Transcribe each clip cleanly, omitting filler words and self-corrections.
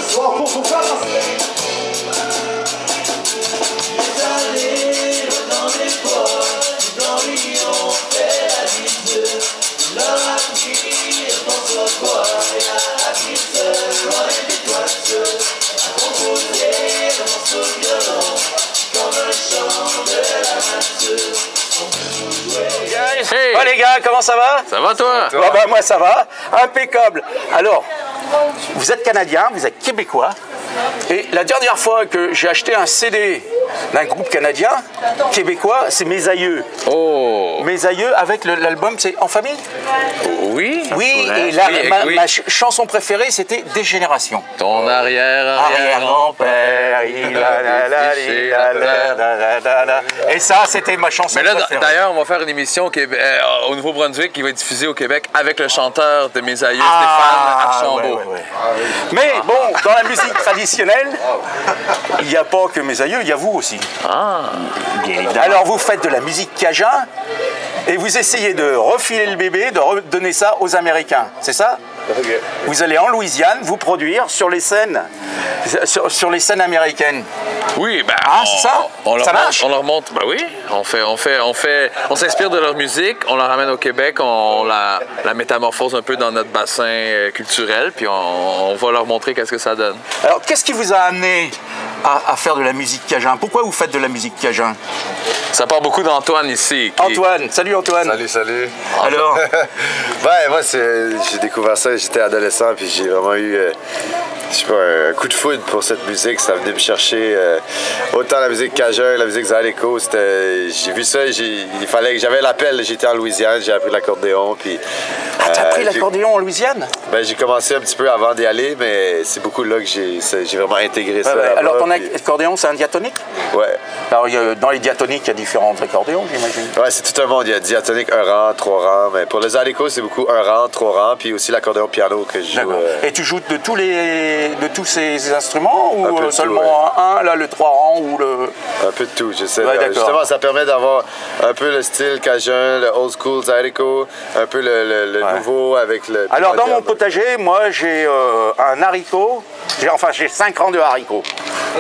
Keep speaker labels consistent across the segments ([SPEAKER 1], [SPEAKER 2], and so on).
[SPEAKER 1] ce soir pour son frère.
[SPEAKER 2] Hey.
[SPEAKER 3] Oh les gars, comment ça va?
[SPEAKER 2] Ça va toi?
[SPEAKER 3] Ah bah, moi ça va, impeccable. Alors, vous êtes Canadien, vous êtes Québécois. Et la dernière fois que j'ai acheté un CD d'un groupe canadien, québécois, c'est Mes Aïeux.
[SPEAKER 2] Oh!
[SPEAKER 3] Mes Aïeux avec l'album, c'est En Famille?
[SPEAKER 2] Oui?
[SPEAKER 3] Oui,
[SPEAKER 2] Ouais.
[SPEAKER 3] et là,
[SPEAKER 2] Oui, oui.
[SPEAKER 3] ma chanson préférée, c'était Dégénération.
[SPEAKER 2] Ton
[SPEAKER 3] Arrière-grand-père, et ça, c'était ma chanson
[SPEAKER 2] Mais là,
[SPEAKER 3] préférée.
[SPEAKER 2] d'ailleurs, on va faire une émission au Nouveau-Brunswick qui va être diffusée au Québec avec le chanteur de Mes Aïeux, Stéphane Archambault.
[SPEAKER 3] ouais. Mais bon, dans la musique traditionnelle, il n'y a pas que Mes Aïeux, il y a vous aussi.
[SPEAKER 2] Ah!
[SPEAKER 3] Bien évidemment. Alors vous faites de la musique cajun et vous essayez de refiler le bébé, de redonner ça aux Américains, c'est ça?
[SPEAKER 4] Okay.
[SPEAKER 3] Vous allez en Louisiane vous produire sur les scènes, sur les scènes américaines.
[SPEAKER 2] Oui, ben.
[SPEAKER 3] C'est ça? Ça marche?
[SPEAKER 2] On leur montre. Ben oui, on s'inspire de leur musique, on la ramène au Québec, on la métamorphose un peu dans notre bassin culturel, puis on va leur montrer qu'est-ce que ça donne.
[SPEAKER 3] Alors qu'est-ce qui vous a amené à faire de la musique cajun? Pourquoi vous faites de la musique cajun?
[SPEAKER 2] Ça part beaucoup d'Antoine ici.
[SPEAKER 3] Antoine, salut Antoine.
[SPEAKER 4] Salut.
[SPEAKER 3] Alors?
[SPEAKER 4] Ben, moi, j'ai découvert ça, j'étais adolescent, puis j'ai vraiment eu, je sais pas, un coup de foudre pour cette musique. Ça venait me chercher autant la musique cajun, la musique zydeco. J'ai vu ça, j'avais l'appel, j'étais en Louisiane, j'ai appris l'accordéon, puis...
[SPEAKER 3] T'as appris l'accordéon en Louisiane?
[SPEAKER 4] Ben, j'ai commencé un petit peu avant d'y aller, mais c'est beaucoup là que j'ai vraiment intégré ça.
[SPEAKER 3] Ouais. Alors ton
[SPEAKER 4] puis...
[SPEAKER 3] accordéon, c'est un diatonique?
[SPEAKER 4] Ouais.
[SPEAKER 3] Alors dans les diatoniques, il y a différents accordéons, j'imagine.
[SPEAKER 4] Ouais, c'est tout un monde. Il y a diatonique, un rang, trois rangs. Mais pour le zydeco, c'est beaucoup un rang, trois rangs, puis aussi l'accordéon piano que je joue.
[SPEAKER 3] Et tu joues de tous ces instruments ou
[SPEAKER 4] peu de
[SPEAKER 3] seulement
[SPEAKER 4] tout,
[SPEAKER 3] un, là, le trois rangs ou le...
[SPEAKER 4] Un peu de tout, j'essaie.
[SPEAKER 3] Ouais,
[SPEAKER 4] justement, ça permet d'avoir un peu le style cajun, le old school zydeco, un peu le nouveau avec le...
[SPEAKER 3] Alors dans mon potager, moi j'ai un haricot, j'ai 5 rangs de haricots.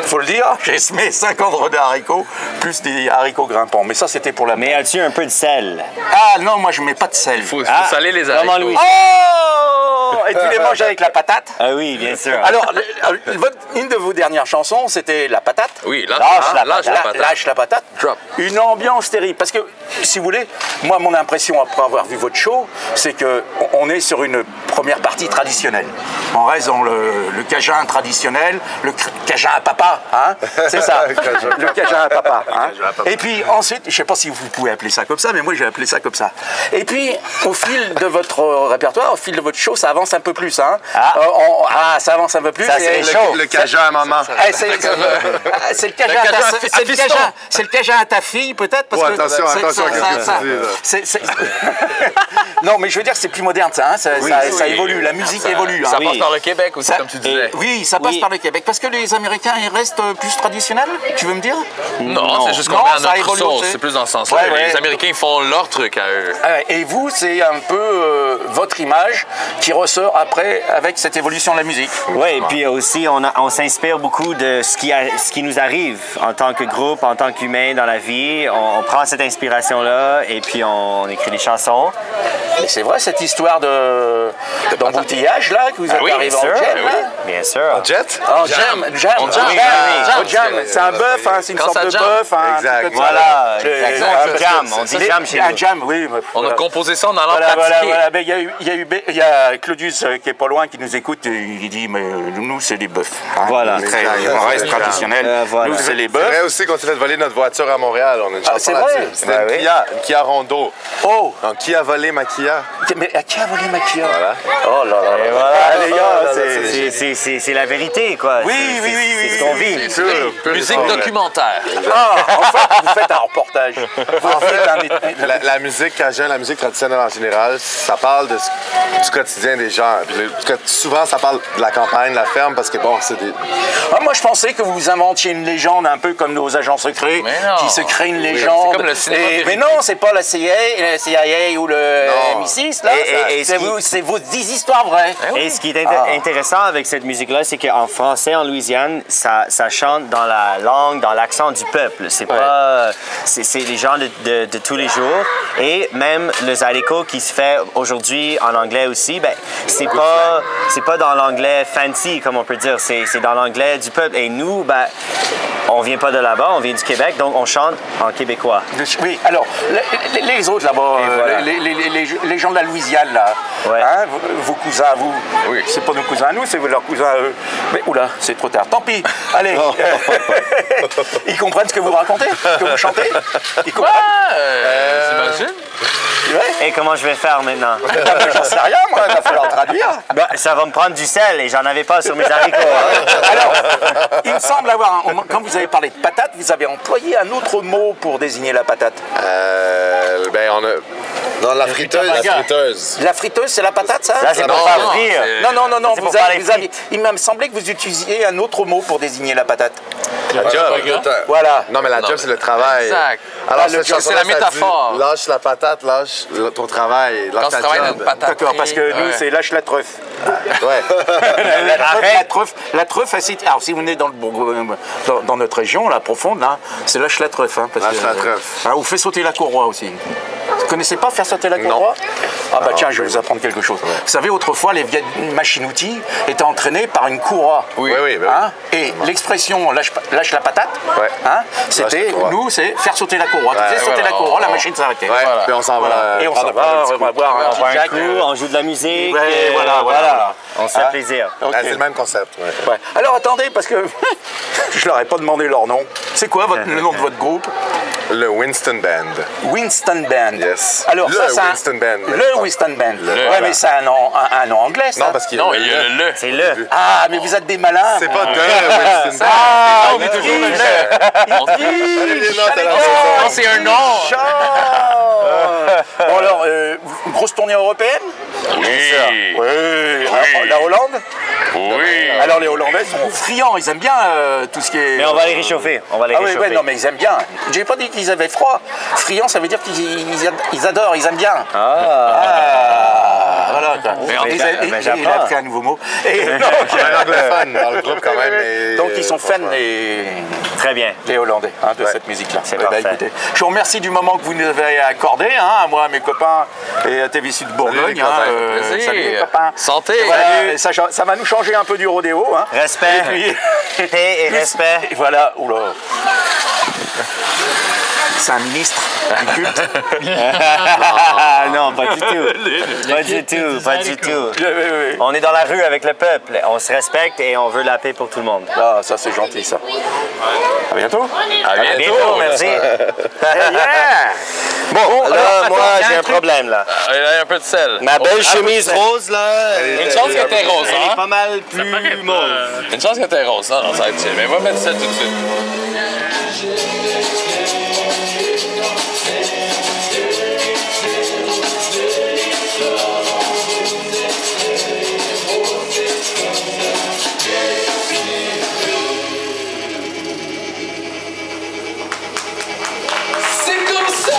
[SPEAKER 3] Faut le dire, j'ai semé 5 rangs de haricots, plus des haricots grimpants. Mais ça c'était pour la...
[SPEAKER 5] Mais as-tu un peu de sel?
[SPEAKER 3] Ah non, moi je mets pas de sel.
[SPEAKER 2] Il faut saler les haricots.
[SPEAKER 5] Louis.
[SPEAKER 3] Oh! Et tu les manges avec la patate?
[SPEAKER 5] Ah oui, bien sûr.
[SPEAKER 3] Alors, une de vos dernières chansons, c'était La Patate.
[SPEAKER 2] Oui,
[SPEAKER 3] lâche la patate.
[SPEAKER 2] Drop.
[SPEAKER 3] Une ambiance terrible. Parce que, si vous voulez, moi, mon impression après avoir vu votre show, c'est qu'on est sur une première partie traditionnelle. On reste dans le cajun traditionnel, le cajun à papa, hein? C'est ça, le cajun à papa. Hein? Et puis ensuite, je ne sais pas si vous pouvez appeler ça comme ça, mais moi j'ai appelé ça comme ça. Et puis, au fil de votre répertoire, au fil de votre show, ça avance un peu plus. Hein? Ça avance un peu plus.
[SPEAKER 5] Ça, c'est chaud.
[SPEAKER 4] Le cajun à maman.
[SPEAKER 3] C'est le cajun à ta fille, peut-être? Parce que
[SPEAKER 4] attention, qu'est-ce que tu dis, là?
[SPEAKER 3] Non, mais je veux dire, c'est plus moderne, ça. Hein? Ça évolue, la musique évolue.
[SPEAKER 2] Ça
[SPEAKER 3] hein.
[SPEAKER 2] passe par le Québec aussi, comme tu disais.
[SPEAKER 3] Oui, ça passe par le Québec. Parce que les Américains, ils restent plus traditionnels, tu veux me dire?
[SPEAKER 2] Non, c'est juste qu'on met à notre sauce. C'est plus dans ce sens-là. Les Américains, ils font leur truc à eux.
[SPEAKER 3] Et vous, c'est un peu votre image qui ressort après avec cette évolution de la musique.
[SPEAKER 5] Oui, et puis aussi, on s'inspire beaucoup de ce qui nous arrive en tant que groupe, en tant qu'humain dans la vie. On prend cette inspiration-là et puis on écrit des chansons.
[SPEAKER 3] Mais c'est vrai, cette histoire d'embouteillage, là, que vous êtes arrivé en jet,
[SPEAKER 5] Bien sûr.
[SPEAKER 4] En jet?
[SPEAKER 3] En jam. C'est un bœuf, hein, c'est une sorte de bœuf.
[SPEAKER 4] Exact.
[SPEAKER 5] Voilà, un jam. On dit jam chez nous.
[SPEAKER 3] Un jam, oui.
[SPEAKER 2] On a composé ça en allant
[SPEAKER 3] Voilà.
[SPEAKER 2] pratiquer.
[SPEAKER 3] Il y a Claudius qui est pas loin qui nous écoute. Il dit, mais nous, c'est des bœufs. Hein.
[SPEAKER 5] Voilà.
[SPEAKER 3] On reste traditionnel.
[SPEAKER 5] Voilà.
[SPEAKER 3] Nous, c'est les
[SPEAKER 4] C'est vrai
[SPEAKER 3] bœufs.
[SPEAKER 4] aussi qu'on s'est fait voler notre voiture à Montréal. On a une chanson
[SPEAKER 3] c'est vrai?
[SPEAKER 4] là-dessus. C'était une Kia Rondo.
[SPEAKER 3] Oh!
[SPEAKER 4] Donc, qui a volé ma Kia?
[SPEAKER 3] Mais à qui a volé ma Kia?
[SPEAKER 4] Voilà.
[SPEAKER 3] Oh là là.
[SPEAKER 5] Et voilà,
[SPEAKER 3] les gars,
[SPEAKER 5] c'est la vérité, quoi.
[SPEAKER 3] Oui.
[SPEAKER 5] C'est ce qu'on vit.
[SPEAKER 2] Musique documentaire.
[SPEAKER 3] Enfin, vous faites un reportage.
[SPEAKER 4] La musique cajun, la musique traditionnelle en général, ça parle du quotidien des gens. Puis souvent, ça parle de la campagne, de la ferme, parce que bon, c'est des...
[SPEAKER 3] Moi, je pensais que vous inventiez une légende un peu comme nos agents secrets qui se créent une légende.
[SPEAKER 2] C'est comme le cinéma
[SPEAKER 3] mais non, c'est pas la CIA ou le Métis, là.
[SPEAKER 5] Et
[SPEAKER 3] C'est vos 10 histoires vraies.
[SPEAKER 5] Et ce qui est intéressant avec cette musique-là, c'est qu'en français, en Louisiane, ça chante dans la langue, dans l'accent du peuple. C'est pas... C'est les gens de tous les jours. Et même le zydeco qui se fait aujourd'hui en anglais aussi, ben, c'est pas dans l'anglais fancy, comme on peut dire. C'est dans l'anglais du peuple. Et nous, ben, on vient pas de là-bas, on vient du Québec, donc on chante en québécois.
[SPEAKER 3] Oui, alors, les autres là-bas,
[SPEAKER 5] voilà.
[SPEAKER 3] les gens de la Louisiane, là, hein, vos cousins à vous, c'est pas nos cousins à nous, c'est leurs cousins à eux. Mais oula, c'est trop tard. Tant pis, allez. Ils comprennent ce que vous racontez, que vous chantez? Ils comprennent?
[SPEAKER 2] J'imagine.
[SPEAKER 5] Et comment je vais faire maintenant?
[SPEAKER 3] J'en sais rien, moi, il va falloir traduire.
[SPEAKER 5] Ben, ça va me prendre du sel et j'en avais pas sur mes haricots. Hein.
[SPEAKER 3] Alors, il me semble avoir, quand vous avez parlé de patate, vous avez employé un autre mot pour désigner la patate.
[SPEAKER 4] Ben, on a... Non, la friteuse. La friteuse.
[SPEAKER 3] La friteuse, c'est la patate, ça?
[SPEAKER 5] Là, c'est pour faire frire.
[SPEAKER 3] Non,
[SPEAKER 5] C'est pour faire les frites.
[SPEAKER 3] il m'a semblé que vous utilisiez un autre mot pour désigner la patate.
[SPEAKER 4] La job.
[SPEAKER 3] Voilà.
[SPEAKER 4] Non, mais la job, c'est le travail.
[SPEAKER 2] Exact.
[SPEAKER 4] Alors,
[SPEAKER 2] Le job, c'est la métaphore.
[SPEAKER 4] Lâche la patate, lâche ton travail. Lâche
[SPEAKER 2] Quand tu
[SPEAKER 4] ta
[SPEAKER 2] travailles dans
[SPEAKER 4] job.
[SPEAKER 2] une patate.
[SPEAKER 3] D'accord, parce que nous, c'est lâche la truffe.
[SPEAKER 4] Ouais.
[SPEAKER 3] La truffe, alors si vous venez dans notre région, là, profonde, là, c'est lâche la truffe. Hein, parce
[SPEAKER 4] Lâche la truffe.
[SPEAKER 3] Ou fait sauter la courroie aussi. Vous connaissez pas faire sauter la courroie? Ah bah tiens, je vais vous apprendre quelque chose. Vous savez, autrefois, les vieilles machines-outils étaient entraînées par une courroie.
[SPEAKER 4] Oui.
[SPEAKER 3] Hein, et l'expression lâche la patate, hein, c'était, nous, c'est faire sauter la courroie. Tu faisais sauter la courroie, la machine s'arrêtait.
[SPEAKER 4] Ouais. Puis on s'en va.
[SPEAKER 3] Et on s'en va, on va boire un
[SPEAKER 5] On prend
[SPEAKER 3] petit
[SPEAKER 5] un
[SPEAKER 3] Jack.
[SPEAKER 5] coup, on joue de la musique.
[SPEAKER 3] Ouais, voilà.
[SPEAKER 5] On se fait plaisir.
[SPEAKER 3] Ok.
[SPEAKER 4] C'est le même concept.
[SPEAKER 3] Ouais. Alors attendez, parce que je leur ai pas demandé leur nom. C'est quoi le nom de votre groupe?
[SPEAKER 4] Le Winston Band.
[SPEAKER 3] Winston Band.
[SPEAKER 4] Yes.
[SPEAKER 3] Alors
[SPEAKER 4] Le
[SPEAKER 3] ça, c'est
[SPEAKER 4] Winston Band.
[SPEAKER 3] Le Winston Band.
[SPEAKER 4] Voilà.
[SPEAKER 3] Ouais, mais c'est un nom anglais, ça.
[SPEAKER 4] Non, parce qu'il
[SPEAKER 2] Non, il y a le.
[SPEAKER 5] C'est le.
[SPEAKER 3] Ah, mais vous êtes des malins.
[SPEAKER 4] C'est
[SPEAKER 3] vous.
[SPEAKER 4] pas de Winston Band.
[SPEAKER 3] Ah,
[SPEAKER 2] on est toujours le
[SPEAKER 3] Il
[SPEAKER 2] On
[SPEAKER 3] triche.
[SPEAKER 2] Non, c'est un nom.
[SPEAKER 3] Bon alors, grosse tournée européenne?
[SPEAKER 2] Oui.
[SPEAKER 3] Oui. La Hollande?
[SPEAKER 2] Oui.
[SPEAKER 3] Alors les Hollandais sont friands, ils aiment bien tout ce qui est...
[SPEAKER 5] Mais on va les réchauffer. On va les
[SPEAKER 3] Ah oui,
[SPEAKER 5] réchauffer.
[SPEAKER 3] ouais, non mais ils aiment bien. J'ai pas dit qu'ils avaient froid. Friand, ça veut dire qu'ils adorent, ils aiment bien. Voilà. Quoi.
[SPEAKER 5] Mais
[SPEAKER 3] Il a appris un nouveau mot. Et donc,
[SPEAKER 4] Il y a un anglophone dans le groupe quand même. Mais...
[SPEAKER 3] donc ils sont fans les
[SPEAKER 5] Très bien.
[SPEAKER 3] Hollandais de cette musique-là.
[SPEAKER 5] C'est
[SPEAKER 3] Eh ben,
[SPEAKER 5] parfait.
[SPEAKER 3] écoutez, je vous remercie du moment que vous nous avez accordé, à moi, à mes copains et à TV Sud Bourgogne.
[SPEAKER 4] les copains.
[SPEAKER 2] Plaisir.
[SPEAKER 3] Salut les copains.
[SPEAKER 2] Santé.
[SPEAKER 3] Voilà, et ça va nous changer un peu du rodéo. Hein.
[SPEAKER 5] Respect.
[SPEAKER 3] Et puis,
[SPEAKER 5] Paix et respect.
[SPEAKER 3] et voilà, oula. C'est un ministre du culte.
[SPEAKER 5] Ah non, pas du tout. Pas du tout, pas du tout.
[SPEAKER 3] Oui.
[SPEAKER 5] On est dans la rue avec le peuple. On se respecte et on veut la paix pour tout le monde.
[SPEAKER 3] Ah, ça c'est gentil ça. À bientôt.
[SPEAKER 2] À
[SPEAKER 5] À bientôt, merci.
[SPEAKER 3] Bon,
[SPEAKER 5] Là,
[SPEAKER 3] alors,
[SPEAKER 5] moi,
[SPEAKER 3] attends,
[SPEAKER 5] j'ai un
[SPEAKER 3] truc.
[SPEAKER 5] problème, là.
[SPEAKER 2] Il y a un peu de sel.
[SPEAKER 5] Ma belle chemise rose, là,
[SPEAKER 2] Une chance qu'elle était rose,
[SPEAKER 5] elle est
[SPEAKER 2] hein?
[SPEAKER 5] pas mal plus mauve.
[SPEAKER 2] Une chance qu'elle était rose. Non, ça va être chill. Mais on va mettre ça tout de suite. C'est comme ça!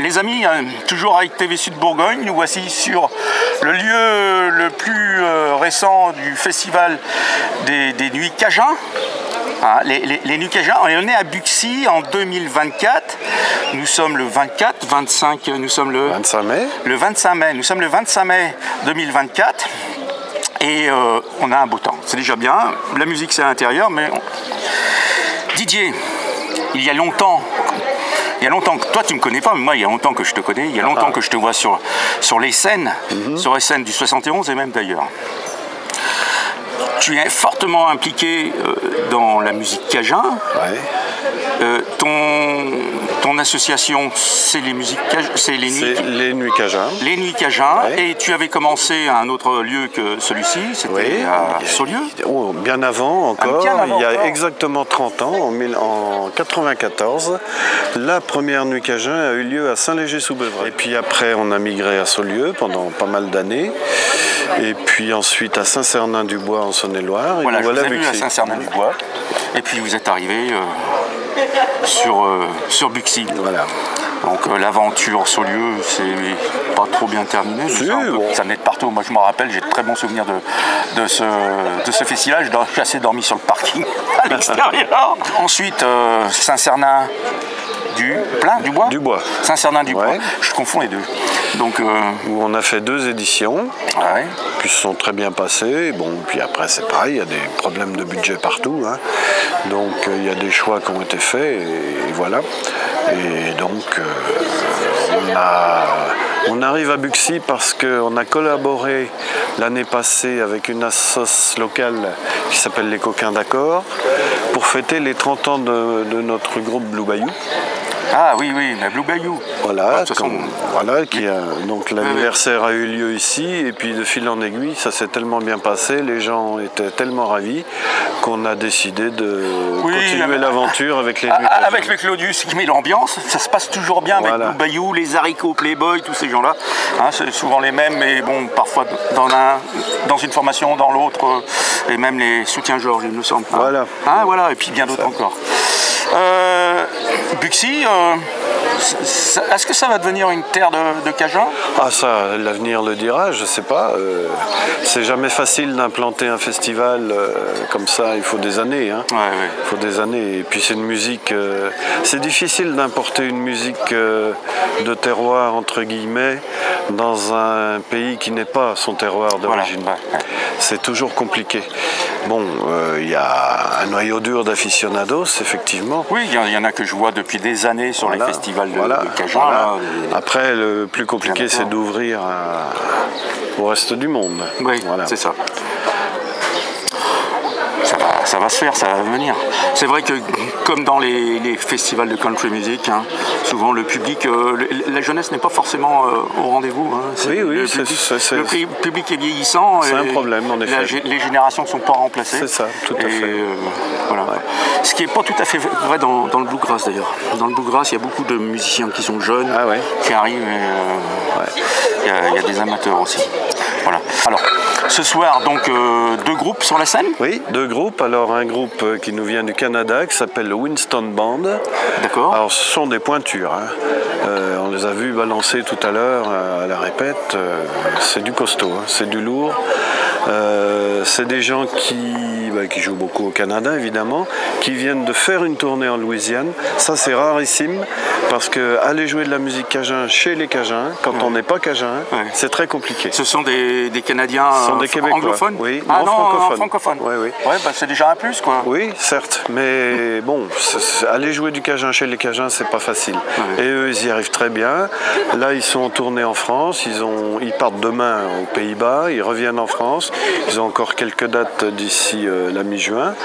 [SPEAKER 3] Les amis, toujours avec TV Sud Bourgogne, nous voici sur le lieu le plus récent du festival des Nuits Cajun. Hein, les Nuits Cajun, on est à Buxy en 2024. Nous sommes le 24, 25, nous sommes le
[SPEAKER 4] 25 mai.
[SPEAKER 3] Le 25 mai, nous sommes le 25 mai 2024. Et on a un beau temps, c'est déjà bien. La musique c'est à l'intérieur, mais... Didier, il y a longtemps, toi tu me connais pas, mais moi il y a longtemps que je te connais, il y a longtemps que je te vois sur les scènes, sur les scènes du 71 et même d'ailleurs. Tu es fortement impliqué dans la musique cajun.
[SPEAKER 4] Ouais.
[SPEAKER 3] Ton association, c'est les musiques c'est les
[SPEAKER 4] Nuits Cajun.
[SPEAKER 3] Les Nuits Cajun.
[SPEAKER 4] Ouais.
[SPEAKER 3] Et tu avais commencé à un autre lieu que celui-ci, c'était à Saulieu.
[SPEAKER 4] Bien avant encore,
[SPEAKER 3] bien avant
[SPEAKER 4] il y a
[SPEAKER 3] encore.
[SPEAKER 4] exactement 30 ans, en 1994, la première Nuit Cajun a eu lieu à Saint-Léger-sous-Beuvray. Et puis après, on a migré à Saulieu pendant pas mal d'années. Et puis ensuite à Saint-Cernin-du-Bois en Saône-et-Loire.
[SPEAKER 3] Voilà, je vous ai vu à Saint-Cernin-du-Bois. Et puis vous êtes arrivé sur Buxy.
[SPEAKER 4] Voilà.
[SPEAKER 3] Donc l'aventure Saulieu, c'est pas trop bien terminé.
[SPEAKER 4] Si,
[SPEAKER 3] bon. Ça venait de partout. Moi je me rappelle, j'ai de très bons souvenirs de ce festival. J'ai assez dormi sur le parking à l'extérieur. Ensuite, Saint-Cernin du Bois. Saint-Cernin-du-Bois.
[SPEAKER 4] Ouais.
[SPEAKER 3] Je confonds les deux. Donc,
[SPEAKER 4] où on a fait 2 éditions,
[SPEAKER 3] ouais.
[SPEAKER 4] qui se sont très bien passées. Bon, puis après c'est pareil, il y a des problèmes de budget partout. Hein. Donc il y a des choix qui ont été faits et voilà. Et donc on arrive à Buxy parce qu'on a collaboré l'année passée avec une assoce locale qui s'appelle les Coquins d'Accord pour fêter les 30 ans de notre groupe Blue Bayou.
[SPEAKER 3] Ah oui, la Blue Bayou.
[SPEAKER 4] Voilà,
[SPEAKER 3] façon,
[SPEAKER 4] donc l'anniversaire a eu lieu ici et puis de fil en aiguille, ça s'est tellement bien passé, les gens étaient tellement ravis qu'on a décidé de continuer l'aventure avec les Nuits Cajun.
[SPEAKER 3] Avec le Claudius qui met l'ambiance, ça se passe toujours bien avec Blue Bayou, les haricots, Playboy, tous ces gens-là. Hein, c'est souvent les mêmes, mais bon, parfois dans une formation, dans l'autre, et même les soutiens-gorge, il me semble. Hein.
[SPEAKER 4] Voilà.
[SPEAKER 3] Hein, voilà, et puis bien d'autres encore. Buxy, est-ce que ça va devenir une terre de Cajun?
[SPEAKER 4] Ah ça, l'avenir le dira, je sais pas. C'est jamais facile d'implanter un festival comme ça, il faut des années. Hein.
[SPEAKER 3] Ouais.
[SPEAKER 4] Il faut des années. Et puis c'est une musique... c'est difficile d'importer une musique de terroir, entre guillemets, dans un pays qui n'est pas son terroir d'origine.
[SPEAKER 3] Voilà.
[SPEAKER 4] C'est toujours compliqué. Bon, il y a un noyau dur d'aficionados, effectivement.
[SPEAKER 3] Oui, il y en a que je vois depuis des années sur les festivals de Cajun.
[SPEAKER 4] Voilà.
[SPEAKER 3] Là,
[SPEAKER 4] Après, le plus compliqué, c'est d'ouvrir au reste du monde.
[SPEAKER 3] Oui,
[SPEAKER 4] voilà.
[SPEAKER 3] C'est ça. Ça va se faire, ça va venir. C'est vrai que comme dans les festivals de country music, hein, souvent le public, la jeunesse n'est pas forcément au rendez-vous. Hein.
[SPEAKER 4] Oui,
[SPEAKER 3] le public est vieillissant.
[SPEAKER 4] C'est un problème, en effet.
[SPEAKER 3] Les générations ne sont pas remplacées.
[SPEAKER 4] C'est ça, tout à fait.
[SPEAKER 3] Voilà. Ouais. Ce qui n'est pas tout à fait vrai dans le bluegrass d'ailleurs. Dans le bluegrass, il y a beaucoup de musiciens qui sont jeunes, qui arrivent. Il y a des amateurs aussi. Voilà. Alors, ce soir, donc, 2 groupes sur la scène?
[SPEAKER 4] Oui, 2 groupes. Alors, un groupe qui nous vient du Canada, qui s'appelle le Winston Band.
[SPEAKER 3] D'accord.
[SPEAKER 4] Alors, ce sont des pointures. Hein. On les a vus balancer tout à l'heure à la répète. C'est du costaud, hein. C'est du lourd. C'est des gens qui jouent beaucoup au Canada, évidemment, qui viennent de faire une tournée en Louisiane. Ça, c'est rarissime, parce que aller jouer de la musique cajun chez les Cajuns, quand on n'est pas cajun, c'est très compliqué.
[SPEAKER 3] Ce sont des Canadiens anglophones?
[SPEAKER 4] Oui,
[SPEAKER 3] non,
[SPEAKER 4] francophones.
[SPEAKER 3] Francophones.
[SPEAKER 4] Oui.
[SPEAKER 3] Ouais, c'est déjà un plus, quoi.
[SPEAKER 4] Oui, certes, mais bon, aller jouer du cajun chez les Cajuns, c'est pas facile. Et eux, ils y arrivent très bien. Là, ils sont en tournée en France, ils partent demain aux Pays-Bas, ils reviennent en France. Ils ont encore quelques dates d'ici la mi-juin.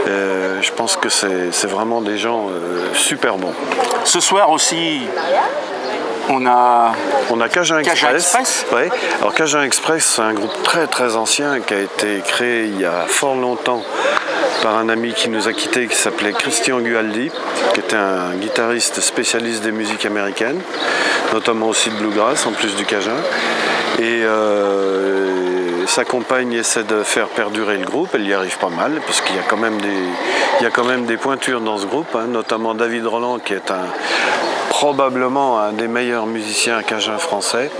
[SPEAKER 4] Je pense que c'est vraiment des gens super bons.
[SPEAKER 3] Ce soir aussi, on a
[SPEAKER 4] Cajun Express. Ouais. Alors Cajun Express, c'est un groupe très très ancien qui a été créé il y a fort longtemps par un ami qui nous a quittés qui s'appelait Christian Gualdi, qui était un guitariste spécialiste des musiques américaines, notamment aussi de bluegrass en plus du Cajun. Et
[SPEAKER 1] sa compagne essaie de faire perdurer le groupe. Elle y arrive pas mal, parce qu'il y a quand même des pointures dans ce groupe, hein, notamment David Roland, qui est probablement un des meilleurs musiciens cajuns français.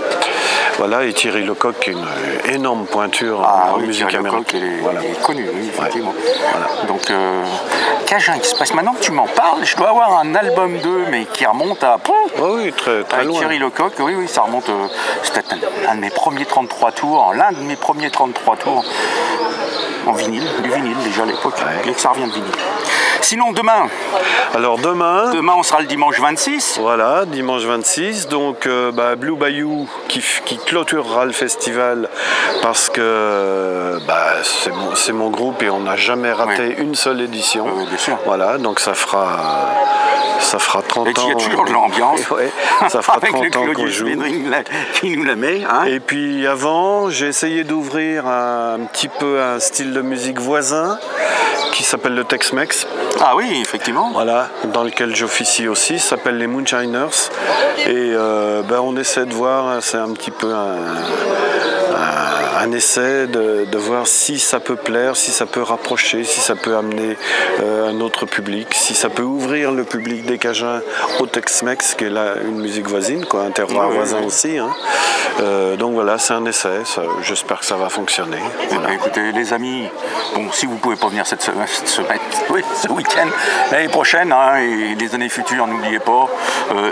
[SPEAKER 1] Voilà, et Thierry Lecoq, une énorme pointure en musique américaine.
[SPEAKER 3] Il est connu, oui, effectivement. Ouais. Voilà. Donc, Cajun Express, maintenant que tu m'en parles, je dois avoir un album d'eux, mais qui remonte à...
[SPEAKER 1] oui, très, très loin.
[SPEAKER 3] Thierry Lecoq, oui, ça remonte... C'était un de mes premiers 33 tours, l'un de mes premiers 33 tours en vinyle, du vinyle déjà à l'époque, et que ça revient de vinyle. Sinon, demain.
[SPEAKER 1] Alors demain,
[SPEAKER 3] on sera le dimanche 26.
[SPEAKER 1] Voilà, dimanche 26. Donc Blue Bayou qui clôturera le festival parce que c'est mon groupe et on n'a jamais raté une seule édition.
[SPEAKER 3] Oui, bien sûr.
[SPEAKER 1] Voilà, donc ça fera 30 ans.
[SPEAKER 3] Et qu'il y a toujours de l'ambiance.
[SPEAKER 1] Ouais, ça fera
[SPEAKER 3] avec
[SPEAKER 1] 30 ans qu'on joue.
[SPEAKER 3] Qui nous la met. Hein.
[SPEAKER 1] Et puis avant, j'ai essayé d'ouvrir un petit peu un style de musique voisin qui s'appelle le Tex-Mex.
[SPEAKER 3] Ah oui, effectivement.
[SPEAKER 1] Voilà, dans lequel j'officie aussi, ça s'appelle les Moonshiners. Et on essaie de voir, c'est un petit peu un essai de voir si ça peut plaire, si ça peut rapprocher, si ça peut amener un autre public, si ça peut ouvrir le public des Cajuns au Tex-Mex, qui est là une musique voisine, quoi, un terroir voisin aussi. Hein. Donc voilà, c'est un essai, j'espère que ça va fonctionner. Voilà.
[SPEAKER 3] Écoutez, les amis, bon, si vous ne pouvez pas venir ce week-end, l'année prochaine hein, et les années futures, n'oubliez pas,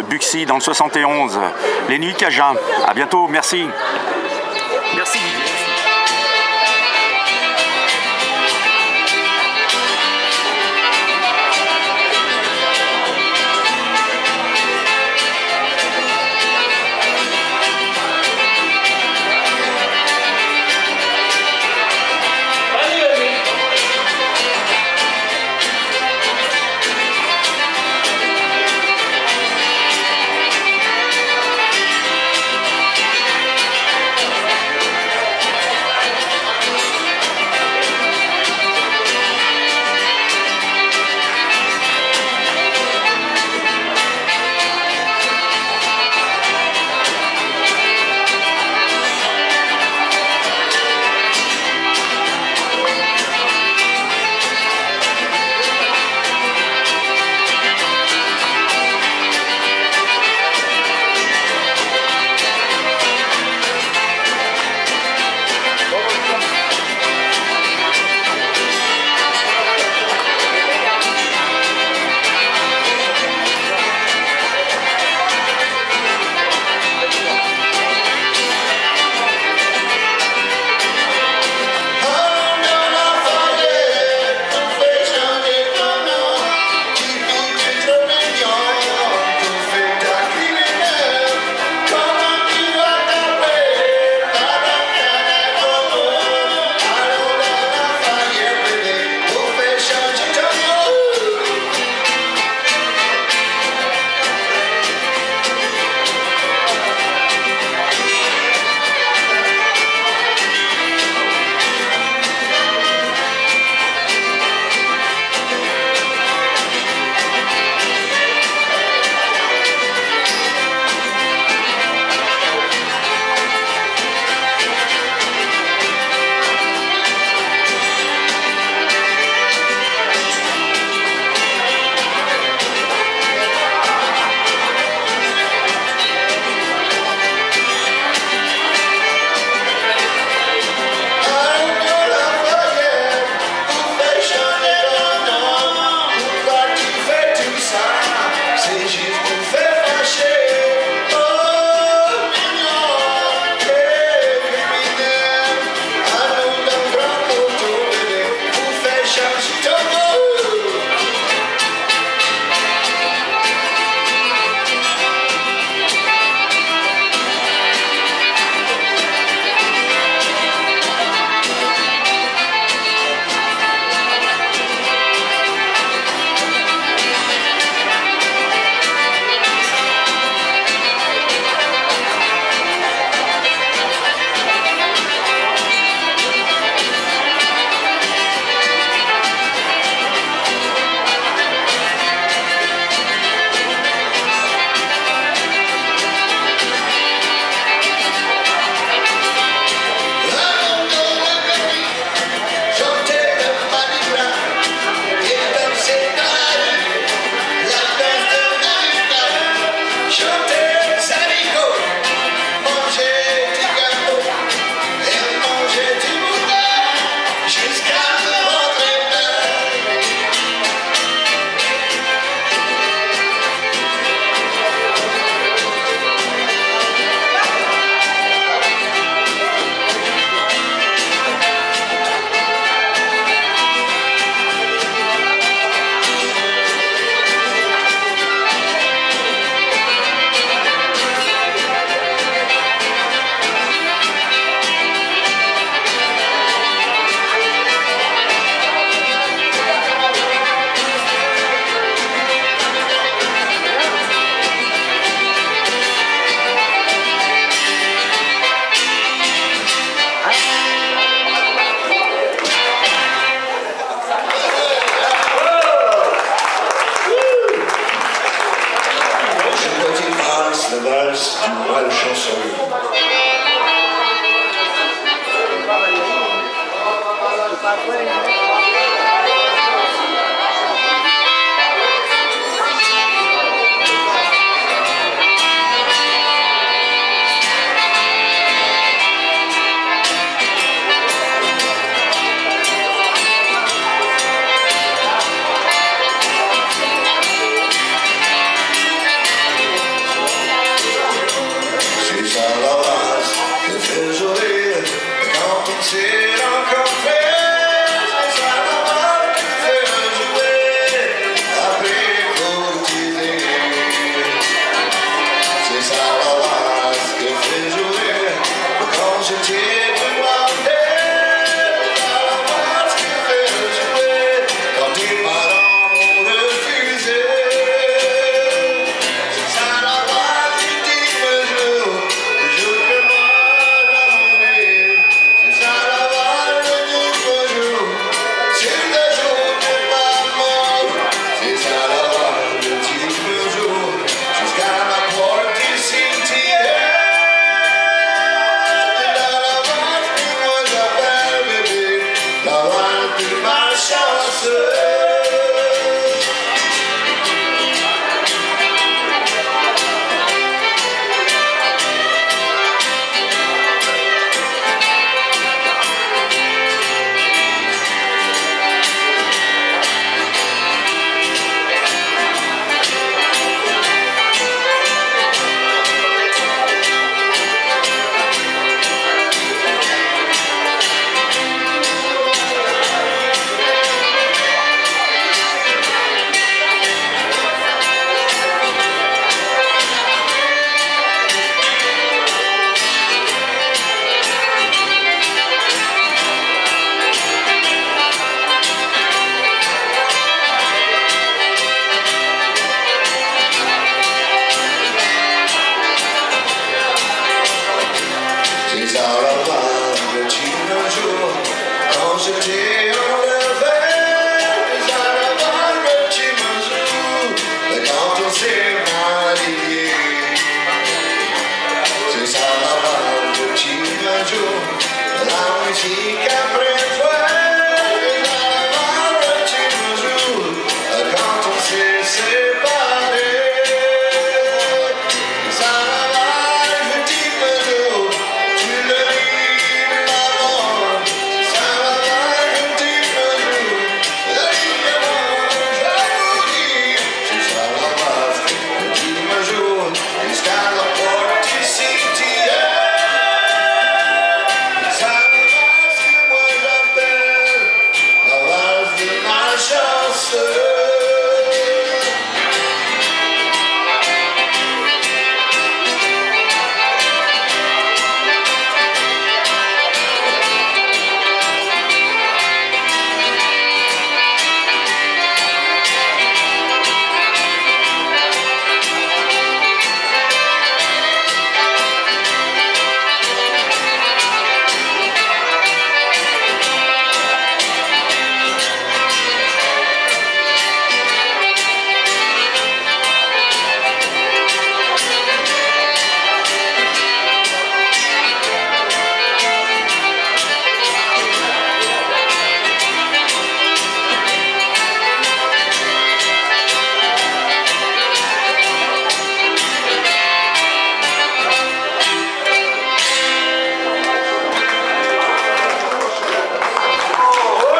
[SPEAKER 3] Buxy dans le 71, les Nuits Cajuns. À bientôt, merci. Merci.
[SPEAKER 6] Express du mal chanceux.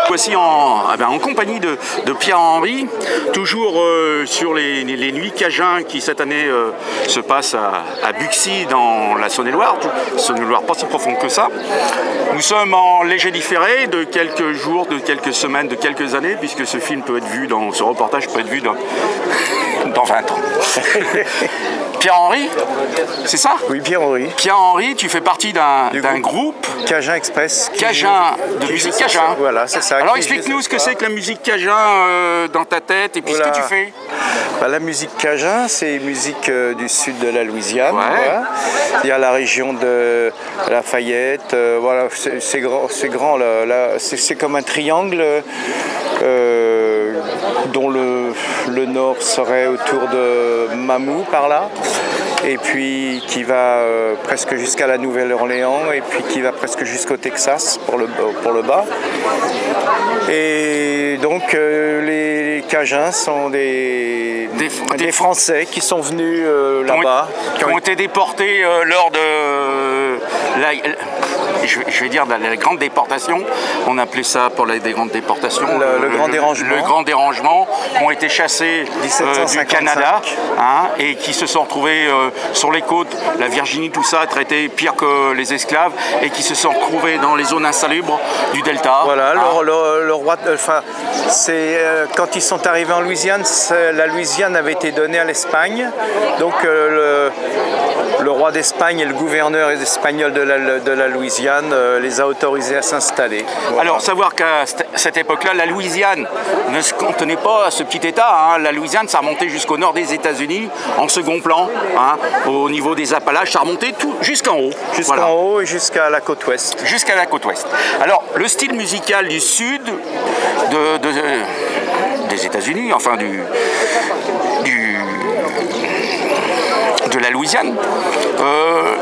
[SPEAKER 3] Voici en compagnie de Pierre-Henri, toujours sur les nuits Cajun qui cette année se passent à Buxy dans la Saône-et-Loire, Saône-et-Loire pas si profonde que ça. Nous sommes en léger différé de quelques jours, de quelques semaines, de quelques années, puisque ce film peut être vu ce reportage peut être vu dans 20 ans. Pierre-Henri, c'est ça?
[SPEAKER 7] Oui, Pierre-Henri.
[SPEAKER 3] Pierre-Henri, tu fais partie d'un groupe
[SPEAKER 7] Cajun Express.
[SPEAKER 3] Cajun, de musique Cajun.
[SPEAKER 7] Voilà, c'est ça.
[SPEAKER 3] Alors explique-nous ce que c'est que la musique Cajun dans ta tête et puis ce que tu fais.
[SPEAKER 7] Bah, la musique Cajun, c'est musique du sud de la Louisiane.
[SPEAKER 3] Ouais.
[SPEAKER 7] Voilà. Il y a la région de Lafayette. Voilà, c'est grand là, c'est comme un triangle dont le nord serait autour de Mamou par là, et puis qui va presque jusqu'à la Nouvelle-Orléans, et puis qui va presque jusqu'au Texas pour le bas. Et donc les Cajuns sont des Français qui sont venus là-bas.
[SPEAKER 3] Qui ont été déportés lors de je vais dire la grande déportation. On appelait ça pour des grandes déportations.
[SPEAKER 7] Le grand dérangement.
[SPEAKER 3] Le grand dérangement, qui ont été chassés du Canada, hein, et qui se sont retrouvés sur les côtes, la Virginie, tout ça, traités pire que les esclaves, et qui se sont retrouvés dans les zones insalubres du Delta.
[SPEAKER 7] Voilà, le roi, c'est quand ils sont arrivés en Louisiane, la Louisiane avait été donnée à l'Espagne, donc le roi d'Espagne et le gouverneur espagnol de la Louisiane les a autorisés à s'installer. Voilà.
[SPEAKER 3] Alors, savoir qu'à cette époque-là, la Louisiane ne se contenait pas à ce petit État. Hein. La Louisiane, ça remontait jusqu'au nord des États-Unis, en second plan, hein, au niveau des Appalaches, ça remontait tout jusqu'en haut.
[SPEAKER 7] Jusqu'en haut et jusqu'à la côte ouest.
[SPEAKER 3] Jusqu'à la côte ouest. Alors, le style musical du sud des États-Unis, enfin de la Louisiane,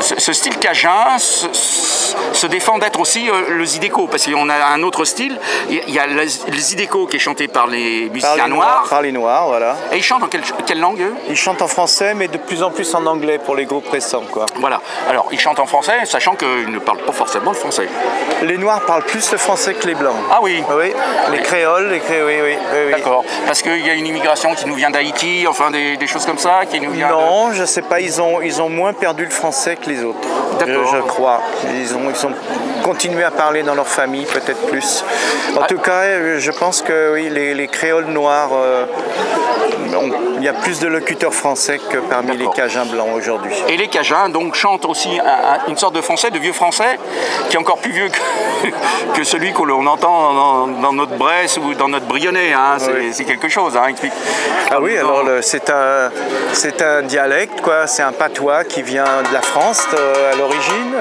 [SPEAKER 3] ce style cajun se défend d'être aussi le zydeco, parce qu'on a un autre style. Il y a le zydeco qui est chanté par les musiciens noirs.
[SPEAKER 7] Par les noirs, voilà.
[SPEAKER 3] Et ils chantent en quelle langue, eux?
[SPEAKER 7] Ils chantent en français, mais de plus en plus en anglais pour les groupes récents, quoi.
[SPEAKER 3] Voilà. Alors, ils chantent en français, sachant qu'ils ne parlent pas forcément le français.
[SPEAKER 7] Les noirs parlent plus le français que les blancs.
[SPEAKER 3] Ah oui.
[SPEAKER 7] Oui. Les créoles, oui.
[SPEAKER 3] D'accord. Parce qu'il y a une immigration qui nous vient d'Haïti, enfin des choses comme ça, qui nous vient.
[SPEAKER 7] Non, je sais pas. Ils ont moins perdu le français que les autres. Je crois. Ils ont continué à parler dans leur famille, peut-être plus. En tout cas, je pense que oui, les créoles noirs, il y a plus de locuteurs français que parmi les Cajuns blancs aujourd'hui.
[SPEAKER 3] Et les Cajuns donc chantent aussi une sorte de français, de vieux français, qui est encore plus vieux que celui que l'on entend dans notre Bresse ou dans notre Brionnais. Hein. C'est quelque chose. Hein.
[SPEAKER 7] Ah oui, alors c'est un dialecte, quoi. C'est un patois qui vient de la France à l'origine,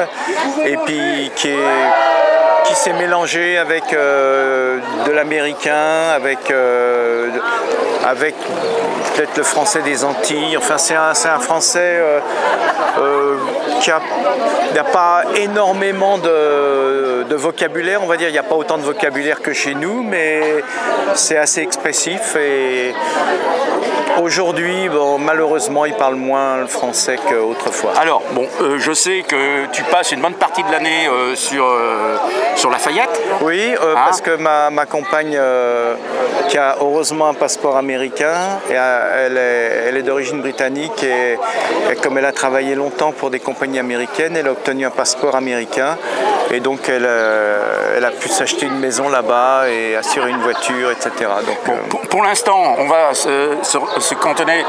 [SPEAKER 7] et puis qui s'est mélangé avec de l'américain, avec peut-être le français des Antilles. Enfin, c'est un français qui n'a pas énormément de vocabulaire, on va dire. Il n'y a pas autant de vocabulaire que chez nous, mais c'est assez expressif. Et aujourd'hui, malheureusement, ils parlent moins le français qu'autrefois.
[SPEAKER 3] Alors, je sais que tu passes une bonne partie de l'année sur Lafayette.
[SPEAKER 7] Oui, parce que ma compagne, qui a heureusement un passeport américain, et elle est d'origine britannique, et comme elle a travaillé longtemps pour des compagnies américaines, elle a obtenu un passeport américain, et donc elle a pu s'acheter une maison là-bas et assurer une voiture, etc. Donc,
[SPEAKER 3] pour l'instant, on va se cantonner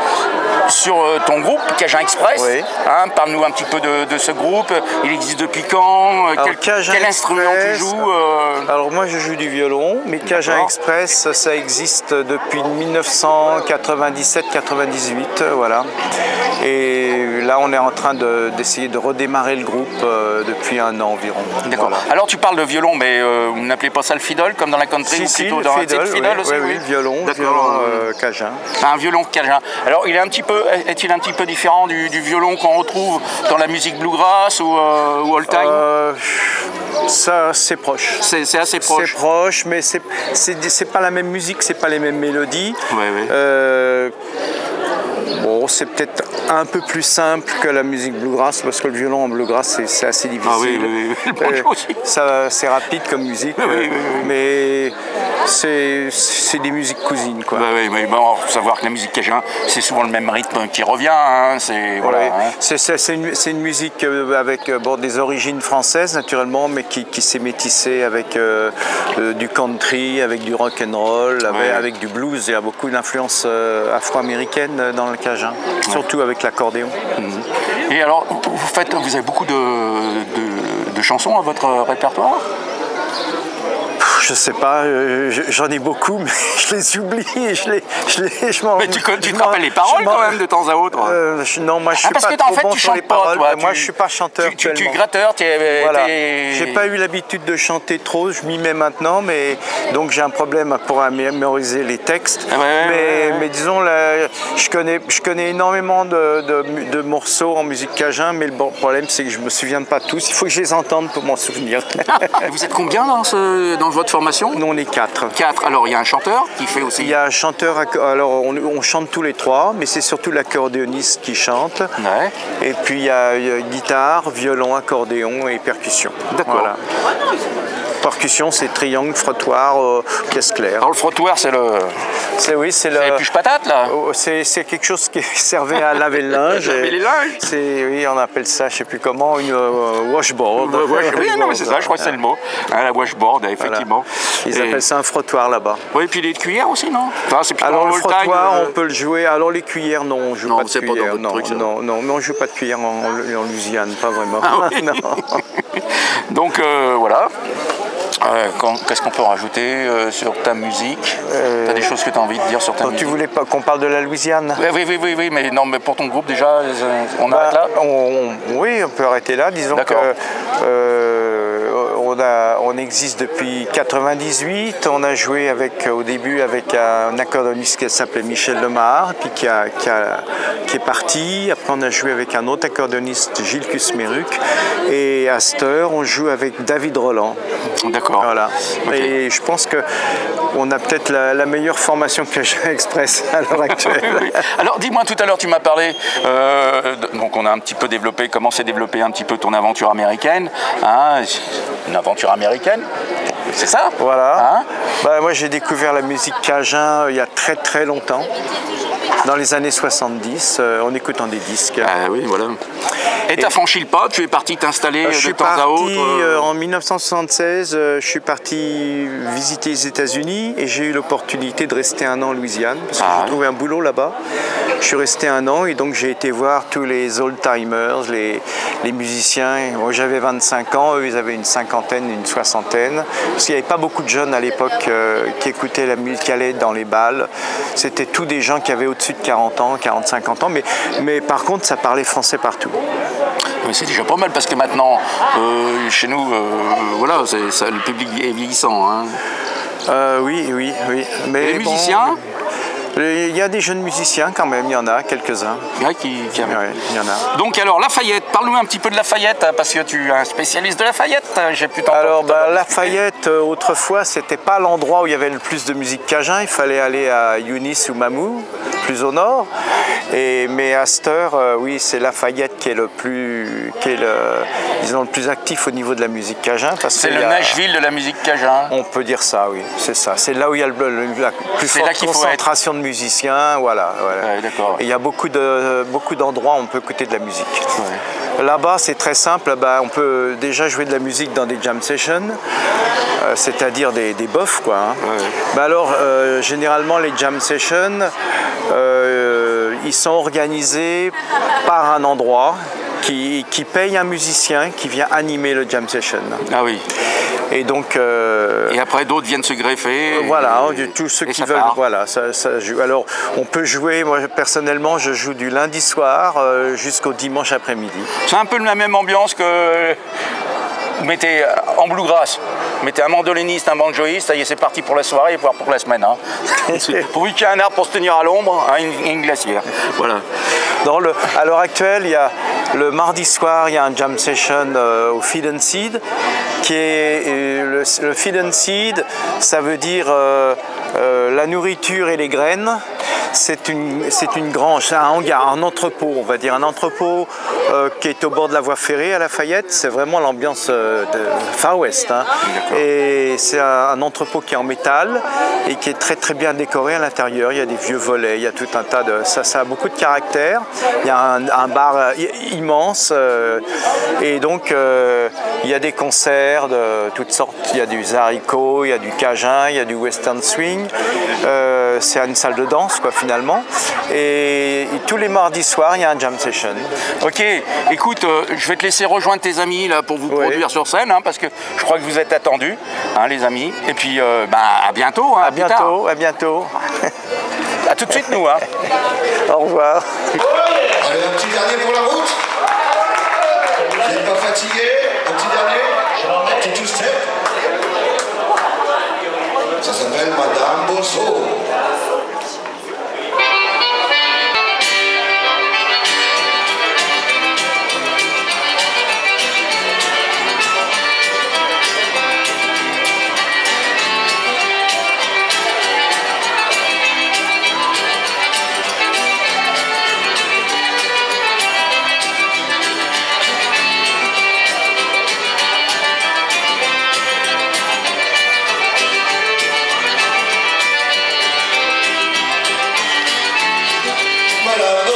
[SPEAKER 3] sur ton groupe, Cajun Express.
[SPEAKER 7] Oui.
[SPEAKER 3] Hein, parle-nous un petit peu de ce groupe. Il existe depuis quand? Quel instrument tu joues?
[SPEAKER 7] Alors moi je joue du violon, mais Cajun Express, ça existe depuis 1997-98, voilà. Et là on est en train d'essayer de redémarrer le groupe depuis un an environ.
[SPEAKER 3] D'accord. Voilà. Alors tu parles de violon, mais vous n'appelez pas ça le fiddle comme dans la country, ou plutôt dans
[SPEAKER 7] fiddle,
[SPEAKER 3] le fiddle aussi?
[SPEAKER 7] Oui, le violon cajun.
[SPEAKER 3] Un violon cajun. Alors est-il un petit peu différent du violon qu'on retrouve dans la musique bluegrass ou old time?
[SPEAKER 7] Ça, c'est proche.
[SPEAKER 3] C'est assez proche.
[SPEAKER 7] C'est proche, mais c'est pas la même musique, c'est pas les mêmes mélodies. Bon, c'est peut-être un peu plus simple que la musique bluegrass, parce que le violon en bluegrass, c'est assez difficile.
[SPEAKER 3] Ah oui.
[SPEAKER 7] C'est rapide comme musique, mais c'est des musiques cousines, quoi.
[SPEAKER 3] Mais bon, faut savoir que la musique cajun, c'est souvent le même rythme qui revient. Hein, c'est
[SPEAKER 7] une musique avec des origines françaises, naturellement, mais qui s'est métissée avec du country, avec du rock and roll, avec du blues. Il y a beaucoup d'influences afro-américaines dans le cajun, surtout avec l'accordéon.
[SPEAKER 3] Et alors, vous avez beaucoup de chansons à votre répertoire?
[SPEAKER 7] Je Je sais pas, j'en ai beaucoup, mais je les oublie.
[SPEAKER 3] Mais tu te rappelles les paroles quand même de temps à autre.
[SPEAKER 7] Non, moi je suis
[SPEAKER 3] parce
[SPEAKER 7] pas
[SPEAKER 3] que en
[SPEAKER 7] trop
[SPEAKER 3] fait,
[SPEAKER 7] bon
[SPEAKER 3] tu
[SPEAKER 7] sur les
[SPEAKER 3] chantes pas,
[SPEAKER 7] paroles.
[SPEAKER 3] toi.
[SPEAKER 7] Moi je suis pas chanteur
[SPEAKER 3] Tu
[SPEAKER 7] actuellement.
[SPEAKER 3] gratteur,
[SPEAKER 7] Voilà. J'ai pas eu l'habitude de chanter trop, je m'y mets maintenant, mais donc j'ai un problème pour mémoriser les textes. Mais disons, là, je connais énormément de morceaux en musique cajun, mais le problème c'est que je me souviens pas tous. Il faut que je les entende pour m'en souvenir.
[SPEAKER 3] Vous êtes combien dans votre formation?
[SPEAKER 7] Nous on est 4.
[SPEAKER 3] 4. Alors il y a un chanteur qui fait aussi.
[SPEAKER 7] Il y a un chanteur, alors on chante tous les 3, mais c'est surtout l'accordéoniste qui chante.
[SPEAKER 3] Ouais.
[SPEAKER 7] Et puis il y a guitare, violon, accordéon et percussion.
[SPEAKER 3] D'accord.
[SPEAKER 7] Voilà. Percussion, c'est triangle, frottoir, pièce claire.
[SPEAKER 3] Alors le frottoir, c'est le.
[SPEAKER 7] C'est
[SPEAKER 3] les puches patates là.
[SPEAKER 7] C'est quelque chose qui servait à laver le linge.
[SPEAKER 3] Laver les linges.
[SPEAKER 7] Oui, on appelle ça, je sais plus comment, une washboard.
[SPEAKER 3] Oui, non, mais c'est ça, je crois que c'est le mot. Hein, la washboard, effectivement.
[SPEAKER 7] Voilà. Ils appellent ça un frottoir là-bas.
[SPEAKER 3] Oui, et puis les cuillères aussi, non? Enfin,
[SPEAKER 7] alors le frottoir, on peut le jouer. Alors les cuillères, non, on joue pas de cuillères. Non, mais on joue pas de cuillères en Louisiane, pas vraiment.
[SPEAKER 3] Ah, oui. Non. Donc voilà. Qu'est-ce qu'on peut rajouter sur ta musique? Tu as des choses que tu as envie de dire sur ta musique?
[SPEAKER 7] Tu voulais pas qu'on parle de la Louisiane?
[SPEAKER 3] Oui, mais non, mais pour ton groupe déjà, on arrête là?
[SPEAKER 7] Oui, on peut arrêter là. Disons que on existe depuis 98. On a joué au début avec un accordéoniste qui s'appelait Michel Lemar, puis qui est parti. Après, on a joué avec un autre accordéoniste, Gilles Kusmeruk. Et à cette heure, on joue avec David Roland.
[SPEAKER 3] D'accord.
[SPEAKER 7] Voilà. Okay. Et je pense qu'on a peut-être la meilleure formation Cajun Express à l'heure actuelle.
[SPEAKER 3] Oui. Alors, dis-moi, tout à l'heure, tu m'as parlé, donc on a un petit peu développé, comment s'est développée un petit peu ton aventure américaine. Hein, une aventure américaine, c'est ça?
[SPEAKER 7] Voilà. Hein, moi, j'ai découvert la musique Cajun il y a très très longtemps. Dans les années 70, en écoutant des disques.
[SPEAKER 3] Ah oui, voilà. Et tu as franchi le pas, tu es parti t'installer de temps à autre
[SPEAKER 7] en 1976, je suis parti visiter les États-Unis et j'ai eu l'opportunité de rester 1 an en Louisiane parce que j'ai trouvé un boulot là-bas. Je suis resté 1 an et donc j'ai été voir tous les old-timers, les musiciens. Moi j'avais 25 ans, eux ils avaient une cinquantaine, une soixantaine. Parce qu'il n'y avait pas beaucoup de jeunes à l'époque qui écoutaient la musique, qui allaient dans les balles. C'était tous des gens qui avaient au-dessus de 40 ans, 40-50 ans, mais par contre ça parlait français partout.
[SPEAKER 3] Mais c'est déjà pas mal parce que maintenant, chez nous, voilà, le public est vieillissant. Hein.
[SPEAKER 7] Oui. Mais
[SPEAKER 3] les musiciens
[SPEAKER 7] il y a des jeunes musiciens quand même, il y en a quelques-uns.
[SPEAKER 3] Il y
[SPEAKER 7] en a.
[SPEAKER 3] Donc alors Lafayette, parle-nous un petit peu de Lafayette, parce que tu es un spécialiste de Lafayette. J'ai pu t'entendre.
[SPEAKER 7] Alors Lafayette, autrefois, c'était pas l'endroit où il y avait le plus de musique cajun. Il fallait aller à Eunice ou Mamou, plus au nord. Mais à cette heure, oui, c'est Lafayette qui est le plus actif au niveau de la musique cajun.
[SPEAKER 3] C'est le Nashville de la musique cajun.
[SPEAKER 7] On peut dire ça, oui, c'est ça. C'est là où il y a la plus forte concentration de musiciens, voilà.
[SPEAKER 3] Ouais, d'accord.
[SPEAKER 7] Et il y a beaucoup d'endroits où on peut écouter de la musique. Ouais. Là-bas, c'est très simple. On peut déjà jouer de la musique dans des jam sessions, c'est-à-dire des bofs, quoi. Hein. Ouais. Alors, généralement, les jam sessions, ils sont organisés par un endroit qui paye un musicien qui vient animer le jam session.
[SPEAKER 3] Ah oui.
[SPEAKER 7] Et donc.
[SPEAKER 3] Et après, d'autres viennent se greffer.
[SPEAKER 7] Voilà, tous ceux qui veulent. Voilà, ça joue. Alors, on peut jouer. Moi, personnellement, je joue du lundi soir jusqu'au dimanche après-midi.
[SPEAKER 3] C'est un peu la même ambiance que. Vous mettez en bluegrass, vous mettez un mandoliniste, un banjoïste, ça y est, c'est parti pour la soirée et pour la semaine. Hein. Pourvu qu'il y ait un arbre pour se tenir à l'ombre, hein, une glacière. Voilà.
[SPEAKER 7] À l'heure actuelle, il y a le mardi soir, il y a un jam session au Feed and Seed, qui est le Feed and Seed, ça veut dire la nourriture et les graines. C'est une grange, c'est un hangar, un entrepôt, on va dire, un entrepôt qui est au bord de la voie ferrée à Lafayette. C'est vraiment l'ambiance de Far West. Hein. Et c'est un entrepôt qui est en métal et qui est très très bien décoré à l'intérieur. Il y a des vieux volets, il y a tout un tas de... Ça a beaucoup de caractère. Il y a un bar immense et donc il y a des concerts de toutes sortes. Il y a du Zarico, il y a du Cajun, il y a du Western Swing. C'est une salle de danse, quoi. finalement. Et tous les mardis soirs, il y a un jam session.
[SPEAKER 3] Ok, écoute, je vais te laisser rejoindre tes amis là pour vous produire sur scène, hein, parce que je crois que vous êtes attendus, hein, les amis. Et puis, à bientôt. Hein,
[SPEAKER 7] À bientôt, à bientôt.
[SPEAKER 3] À tout de suite, nous. Hein.
[SPEAKER 7] Au revoir.
[SPEAKER 6] Allez, un petit dernier pour la route. Vous n'êtes pas fatigué? Un petit dernier? Un petit two-step. Ça s'appelle Madame Bosso. Madame